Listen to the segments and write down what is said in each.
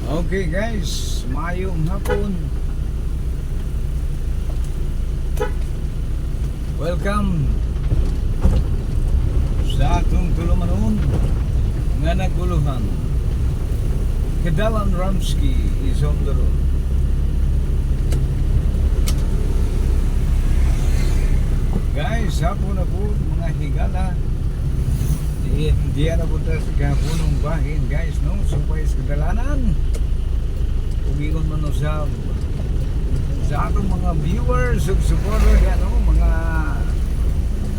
Okay guys, mayong hapon. Welcome sa atong tulumanon nga naguluhan. Kadalan Ramsky is on the road. Guys, hapon na po mga higala. Di na po tayo sa kapunong bahin guys, no? Supay sa kadalanan. Ugingon man sa atong mga viewers ug supporter yan, no? Mga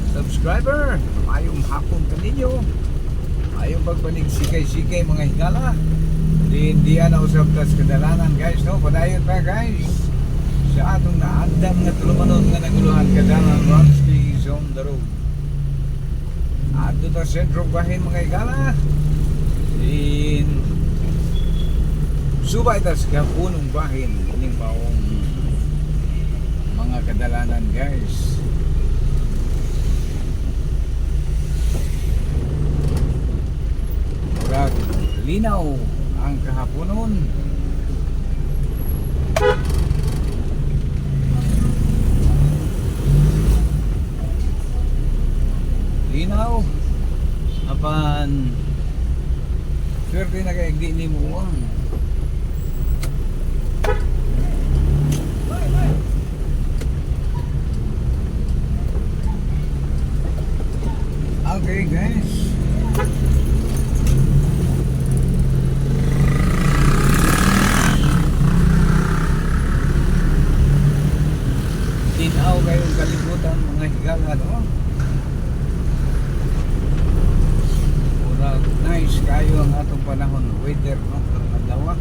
subscriber, mayong hapon kaninyo, mayong pagpanig sikay-sikay mga higala. Di na usap tayo sa kadalanan guys, no? Padayon pa guys sa atong naandam nga tulumanon nga naguluhan. Kadalan Ramsky is on the road. Ato ta sentro bahin mga higala. Subay ta sa punong bahin ining maong mga kadalanan guys. Murag linaw ang kahaponon. Linaw apan swerte na kay di ni mo ang okay guys, tinaw kayong kalibutan mga higala, no? Nice kayo ang atong panahon, weather, no? Karong adlaw.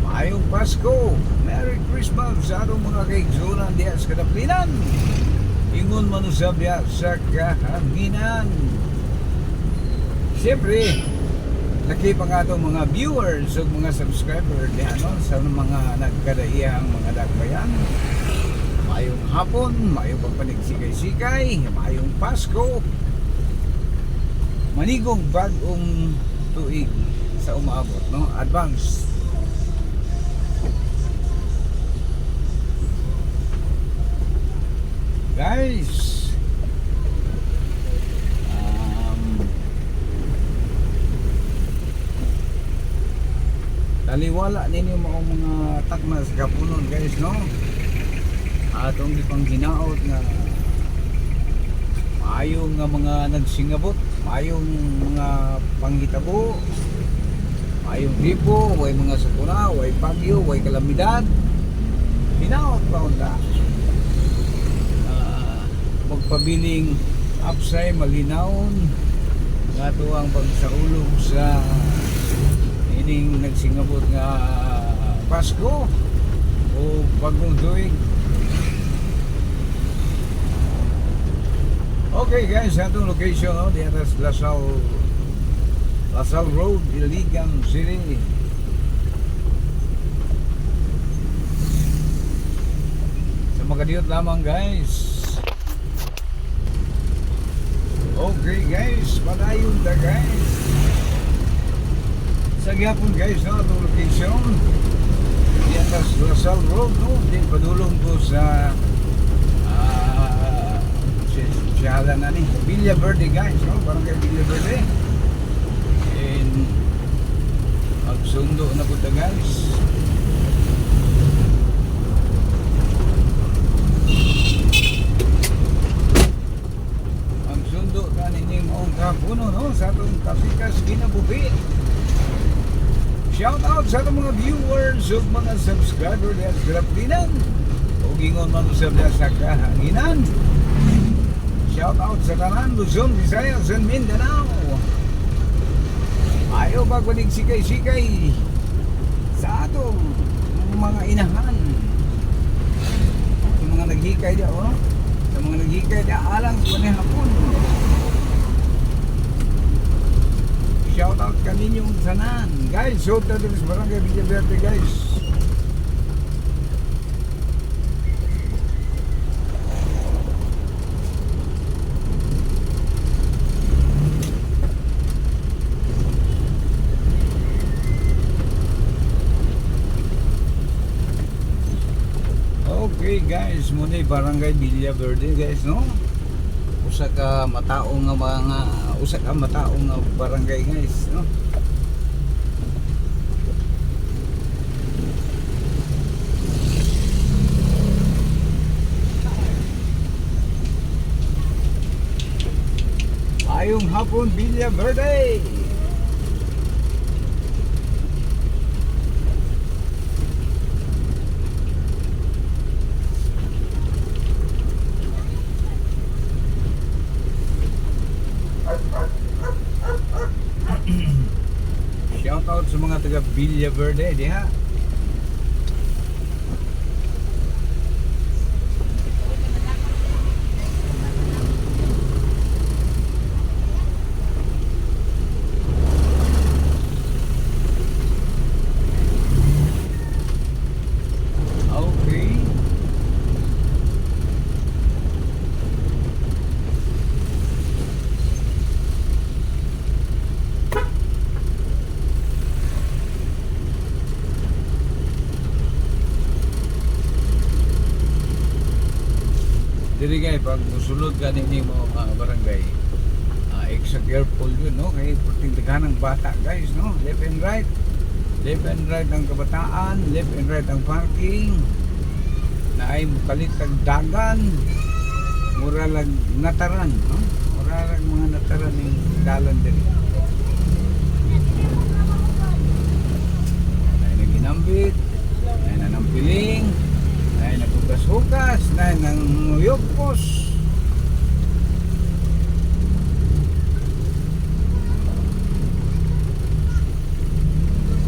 Maayong Pasko, Merry Christmas sa atong mga kaigsunan diya sa kadaplinan. Ingon man usab diya sa kahanginan. Siyempre, nakip ang atong mga viewers ug mga subscriber diya, no? Sa mga nagkadaiyang mga dakbayan. Maayong hapon, maayong pagpanigsikay-sikay, maayong Pasko. Manigong bagong tuig sa umaabot, no? Advance. Guys, taliwala ninyo mga takna sa kapunon guys, no? Atong gipang hinaot nga maayong nga mga nagsingabot, maayong mga panghitabo, maayong gripo, way mga sakuna, way bagyo, way kalamidad. Hinaot pa unta. Magpabiling upside malinawon nga ang pagsaulog sa ining nagsingabot nga Pasko o bagong tuig. Okay guys, atong location, no? Diyan sa Lasal Road, Iligan City. Sa makadiyot lamang guys. Okay guys, padayon ta guys. Sa gyapon guys, no? Atong location diyan sa Lasal Road, no? Diyan padulong ko sa siyalan na ni Villa Verde guys, no? Parang kay Villa Verde. And magsundo na po ta guys. Magsundo ta nining maong kapuno, no? Sa atong Kasikas Kinabuhi. Shout out sa atong mga viewers ug mga subscriber diya sa Kadaplinan ug ingon man usab diya sa kahanginan. Shout out sa tanan, Luzon, Visayas, and Mindanao. Ayaw pagpanig sikay-sikay sa atong mga inahan. Sa mga naghikay diya, oh. Sa mga naghikay diya, alang sa panihapon. Shout out kaninyong tanan. Guys, so tayo sa Barangay Villa Verde, guys. Okay guys, muna barangay Villa Verde guys, no? Usa ka mataong nga barangay guys, no? Ayong hapon Villa Verde. Shout out sa mga taga Villa Verde diha. Okay. Dili kay pag musulod ka nini mo barangay, extra careful yun, no? Kay pertindigan ng bata guys, no? Left and right ang kabataan, left and right ang parking, na ay mukalit ang dagan, mura lang nataran, no? Mura lang mga nataran ng dalan diri. Ay naginambit, ay nanampiling, ay nagugas-hugas, ay nanguyokos.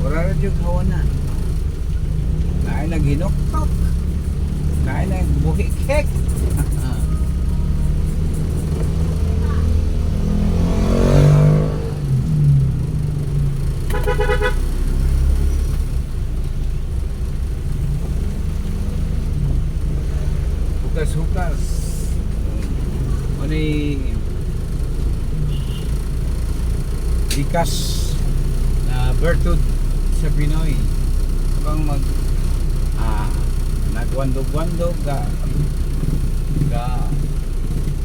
Wala rin yung kawanan. Ay naghinoktok, ay nagbuhik-hik. Hukas-hukas. Manay likas na bertud sa Pinoy. Kung nagwandog-wandog ga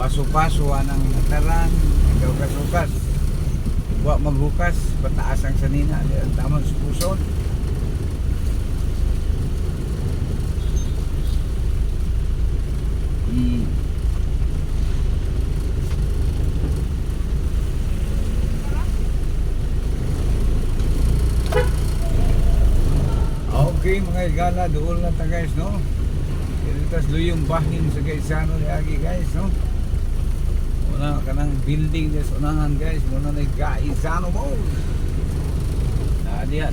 paso-paso anang nataran, hukas-hukas. Wa maghukas, pataas ang sanina, tamang supuson. Okay mga igala, doon na ta guys, no? Ilitas luyong bahin sa Gaisano lagi guys, no? Muna ka ng building des unahan guys, muna na Gaisano Mall. Diya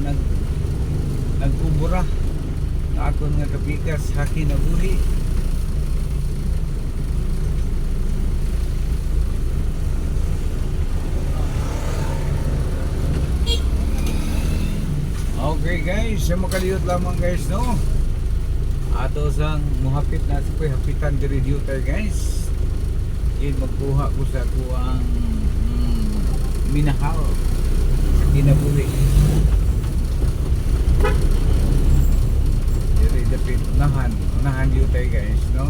nagkubura na akon nga kapikas haki na buli. Okay guys, sa makaliyot lamang guys, no? Ato sang muhapit na sa hapitan diri duty guys. Magkuha ko sa kuang minahal sa kinabuli. Diri dapit unahan duty guys, no?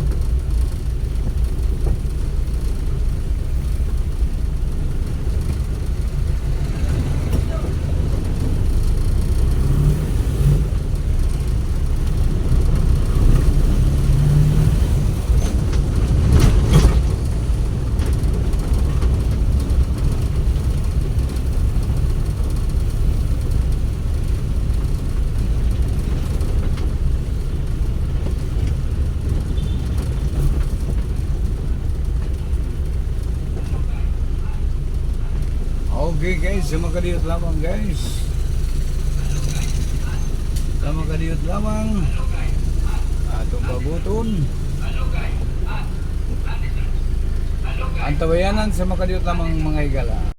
Okay guys, sa makaliyot lamang guys. Sa makaliyot lamang atong pabuton ang tabayanan sa makaliyot lamang mga higala.